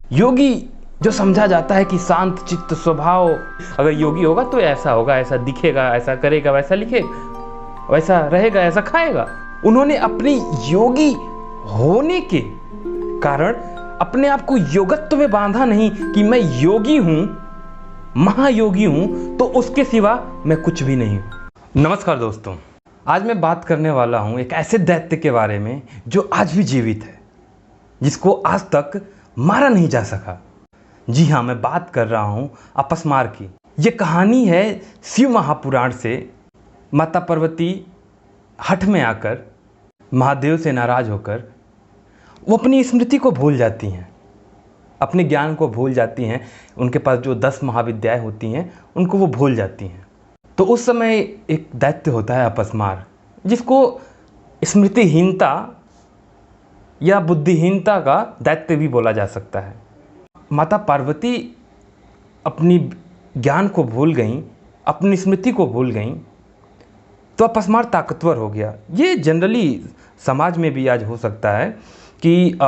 योगी जो समझा जाता है कि शांत चित्त स्वभाव, अगर योगी होगा तो ऐसा होगा, ऐसा दिखेगा, ऐसा करेगा, वैसा लिखेगा, वैसा रहेगा, ऐसा खाएगा। उन्होंने अपनी योगी होने के कारण अपने आप को योगत्व में बांधा नहीं कि मैं योगी हूं, महायोगी हूं, तो उसके सिवा मैं कुछ भी नहीं हूं। नमस्कार दोस्तों, आज मैं बात करने वाला हूं एक ऐसे दैत्य के बारे में जो आज भी जीवित है, जिसको आज तक मारा नहीं जा सका। जी हाँ, मैं बात कर रहा हूँ अपस्मार की। ये कहानी है शिव महापुराण से। माता पार्वती हठ में आकर महादेव से नाराज होकर वो अपनी स्मृति को भूल जाती हैं, अपने ज्ञान को भूल जाती हैं। उनके पास जो 10 महाविद्याएं होती हैं उनको वो भूल जाती हैं। तो उस समय एक दैत्य होता है अपस्मार, जिसको स्मृतिहीनता या बुद्धिहीनता का दैत्य भी बोला जा सकता है। माता पार्वती अपनी ज्ञान को भूल गईं, अपनी स्मृति को भूल गईं, तो अपस्मार ताकतवर हो गया। ये जनरली समाज में भी आज हो सकता है कि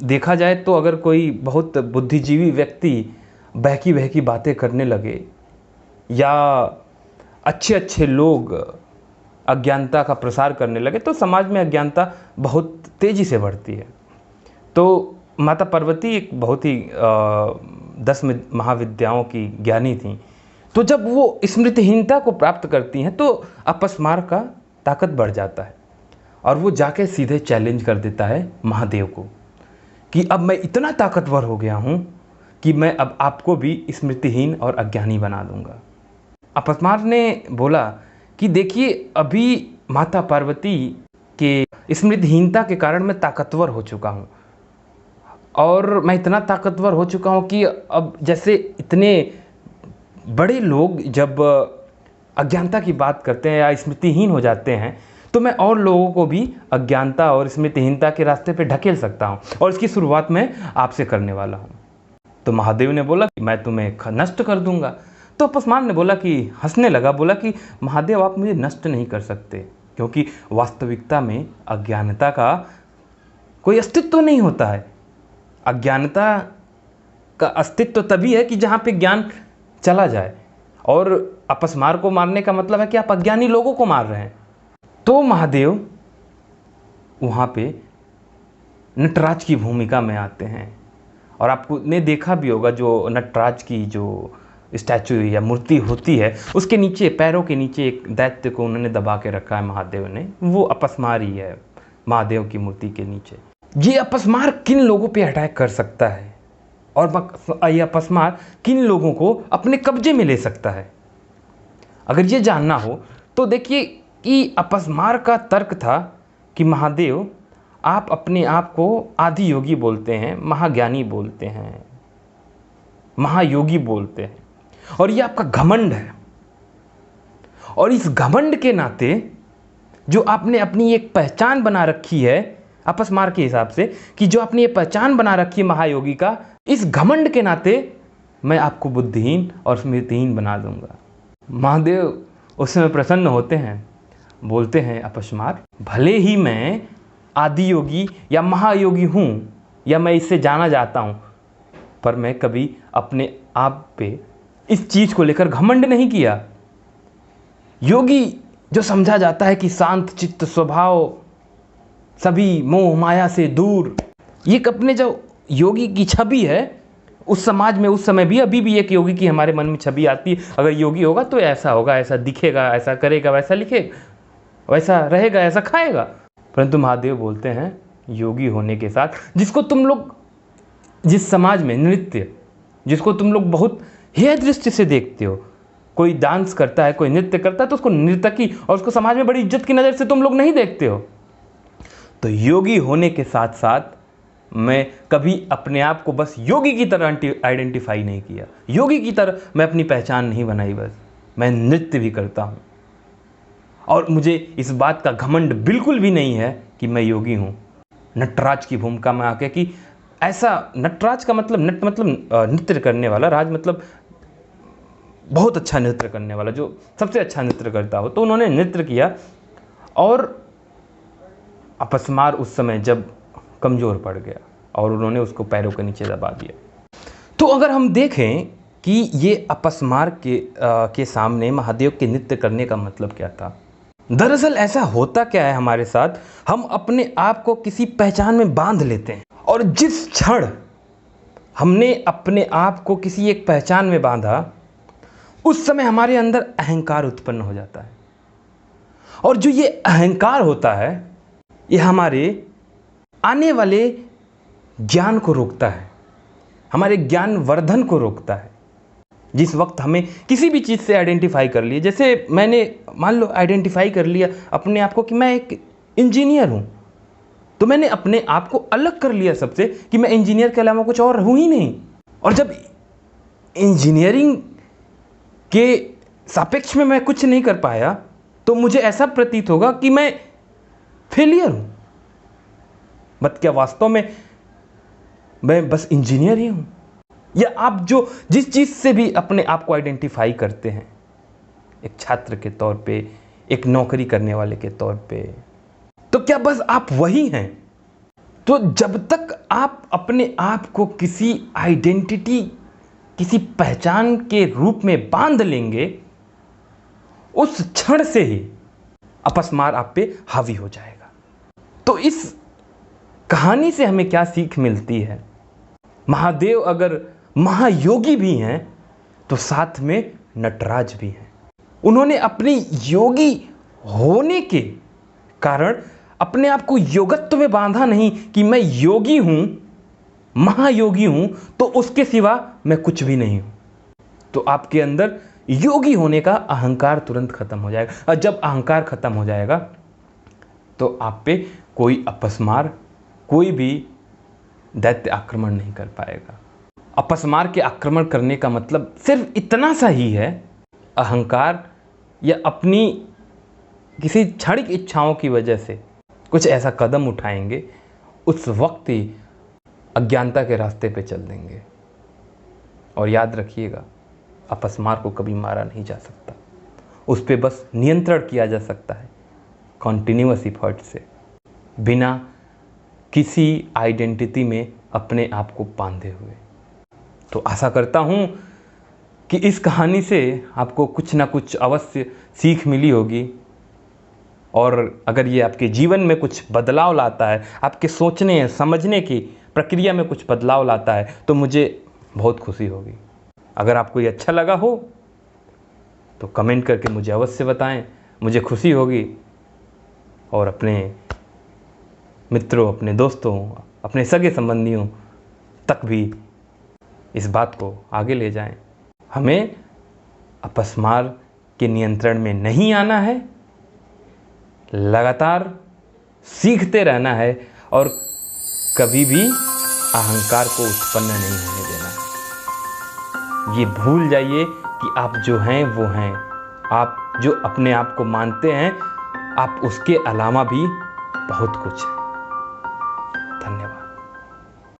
देखा जाए तो अगर कोई बहुत बुद्धिजीवी व्यक्ति बहकी बहकी बातें करने लगे या अच्छे अच्छे लोग अज्ञानता का प्रसार करने लगे तो समाज में अज्ञानता बहुत तेज़ी से बढ़ती है। तो माता पार्वती एक बहुत ही 10 महाविद्याओं की ज्ञानी थी। तो जब वो स्मृतिहीनता को प्राप्त करती हैं तो अपस्मार का ताकत बढ़ जाता है और वो जाके सीधे चैलेंज कर देता है महादेव को कि अब मैं इतना ताकतवर हो गया हूँ कि मैं अब आपको भी स्मृतिहीन और अज्ञानी बना दूंगा। अपस्मार ने बोला कि देखिए, अभी माता पार्वती के स्मृतिहीनता के कारण मैं ताकतवर हो चुका हूँ और मैं इतना ताकतवर हो चुका हूँ कि अब जैसे इतने बड़े लोग जब अज्ञानता की बात करते हैं या स्मृतिहीन हो जाते हैं तो मैं और लोगों को भी अज्ञानता और स्मृतिहीनता के रास्ते पे ढकेल सकता हूँ और इसकी शुरुआत मैं आपसे करने वाला हूँ। तो महादेव ने बोला कि मैं तुम्हें नष्ट कर दूंगा। तो अपस्मार ने बोला कि हंसने लगा, बोला कि महादेव, आप मुझे नष्ट नहीं कर सकते, क्योंकि वास्तविकता में अज्ञानता का कोई अस्तित्व नहीं होता है। अज्ञानता का अस्तित्व तभी है कि जहाँ पे ज्ञान चला जाए, और अपस्मार को मारने का मतलब है कि आप अज्ञानी लोगों को मार रहे हैं। तो महादेव वहाँ पे नटराज की भूमिका में आते हैं और आपको ने देखा भी होगा जो नटराज की जो स्टैचू या मूर्ति होती है उसके नीचे, पैरों के नीचे एक दैत्य को उन्होंने दबा के रखा है महादेव ने। वो अपस्मार ही है महादेव की मूर्ति के नीचे। ये अपस्मार किन लोगों पे अटैक कर सकता है और ये अपस्मार किन लोगों को अपने कब्जे में ले सकता है, अगर ये जानना हो तो देखिए कि अपस्मार का तर्क था कि महादेव, आप अपने आप को आदि योगी बोलते हैं, महाज्ञानी बोलते हैं, महायोगी बोलते हैं, और ये आपका घमंड है। और इस घमंड के नाते जो आपने अपनी एक पहचान बना रखी है, अपस्मार के हिसाब से कि जो आपने ये पहचान बना रखी है महायोगी का, इस घमंड के नाते मैं आपको बुद्धिहीन और स्मृतिहीन बना दूंगा। महादेव उस समय प्रसन्न होते हैं, बोलते हैं, अपस्मार, भले ही मैं आदि योगी या महायोगी हूँ या मैं इससे जाना जाता हूँ, पर मैं कभी अपने आप पे इस चीज़ को लेकर घमंड नहीं किया। योगी जो समझा जाता है कि शांत चित्त स्वभाव, सभी मोह माया से दूर, ये अपने जो योगी की छवि है उस समाज में, उस समय भी, अभी भी एक योगी की हमारे मन में छवि आती है। अगर योगी होगा तो ऐसा होगा, ऐसा दिखेगा, ऐसा करेगा, वैसा लिखेगा, वैसा रहेगा, ऐसा खाएगा। परंतु महादेव बोलते हैं, योगी होने के साथ जिसको तुम लोग, जिस समाज में नृत्य, जिसको तुम लोग बहुत हेय दृष्टि से देखते हो, कोई डांस करता है, कोई नृत्य करता है तो उसको नर्तकी और उसको समाज में बड़ी इज्जत की नज़र से तुम लोग नहीं देखते हो। तो योगी होने के साथ साथ मैं कभी अपने आप को बस योगी की तरह आइडेंटिफाई नहीं किया, योगी की तरह मैं अपनी पहचान नहीं बनाई, बस मैं नृत्य भी करता हूँ। और मुझे इस बात का घमंड बिल्कुल भी नहीं है कि मैं योगी हूँ। नटराज की भूमिका में आके कि ऐसा, नटराज का मतलब नट मतलब नृत्य करने वाला, राज मतलब बहुत अच्छा नृत्य करने वाला, जो सबसे अच्छा नृत्य करता हो। तो उन्होंने नृत्य किया और अपस्मार उस समय जब कमज़ोर पड़ गया और उन्होंने उसको पैरों के नीचे दबा दिया। तो अगर हम देखें कि ये अपस्मार के सामने महादेव के नृत्य करने का मतलब क्या था, दरअसल ऐसा होता क्या है हमारे साथ, हम अपने आप को किसी पहचान में बांध लेते हैं और जिस क्षण हमने अपने आप को किसी एक पहचान में बांधा उस समय हमारे अंदर अहंकार उत्पन्न हो जाता है। और जो ये अहंकार होता है ये हमारे आने वाले ज्ञान को रोकता है, हमारे ज्ञान वर्धन को रोकता है। जिस वक्त हमें किसी भी चीज़ से आइडेंटिफाई कर लिया, जैसे मैंने मान लो आइडेंटिफाई कर लिया अपने आप को कि मैं एक इंजीनियर हूँ, तो मैंने अपने आप को अलग कर लिया सबसे कि मैं इंजीनियर के अलावा कुछ और हूँ ही नहीं। और जब इंजीनियरिंग के सापेक्ष में मैं कुछ नहीं कर पाया तो मुझे ऐसा प्रतीत होगा कि मैं फेलियर हूँ। बट क्या वास्तव में मैं बस इंजीनियर ही हूँ? या आप जो जिस चीज़ से भी अपने आप को आइडेंटिफाई करते हैं, एक छात्र के तौर पे, एक नौकरी करने वाले के तौर पे, तो क्या बस आप वही हैं? तो जब तक आप अपने आप को किसी आइडेंटिटी, किसी पहचान के रूप में बांध लेंगे, उस क्षण से ही अपस्मार आप पे हावी हो जाएगा। तो इस कहानी से हमें क्या सीख मिलती है? महादेव अगर महायोगी भी हैं तो साथ में नटराज भी हैं। उन्होंने अपने योगी होने के कारण अपने आप को योगत्व में बांधा नहीं कि मैं योगी हूं, महायोगी हूं, तो उसके सिवा मैं कुछ भी नहीं हूं। तो आपके अंदर योगी होने का अहंकार तुरंत खत्म हो जाएगा। और जब अहंकार खत्म हो जाएगा तो आप पे कोई अपस्मार, कोई भी दैत्य आक्रमण नहीं कर पाएगा। अपस्मार के आक्रमण करने का मतलब सिर्फ इतना सा ही है, अहंकार या अपनी किसी क्षणिक इच्छाओं की वजह से कुछ ऐसा कदम उठाएंगे, उस वक्त ही अज्ञानता के रास्ते पे चल देंगे। और याद रखिएगा, अपस्मार को कभी मारा नहीं जा सकता, उस पर बस नियंत्रण किया जा सकता है कॉन्टिन्यूअस एफर्ट से, बिना किसी आइडेंटिटी में अपने आप को बांधे हुए। तो आशा करता हूँ कि इस कहानी से आपको कुछ ना कुछ अवश्य सीख मिली होगी। और अगर ये आपके जीवन में कुछ बदलाव लाता है, आपके सोचने समझने की प्रक्रिया में कुछ बदलाव लाता है, तो मुझे बहुत खुशी होगी। अगर आपको ये अच्छा लगा हो तो कमेंट करके मुझे अवश्य बताएं, मुझे खुशी होगी। और अपने मित्रों, अपने दोस्तों, अपने सगे संबंधियों तक भी इस बात को आगे ले जाएं। हमें अपस्मार के नियंत्रण में नहीं आना है, लगातार सीखते रहना है और कभी भी अहंकार को उत्पन्न नहीं होने देना है। ये भूल जाइए कि आप जो हैं वो हैं। आप जो अपने आप को मानते हैं, आप उसके अलावा भी बहुत कुछ हैं।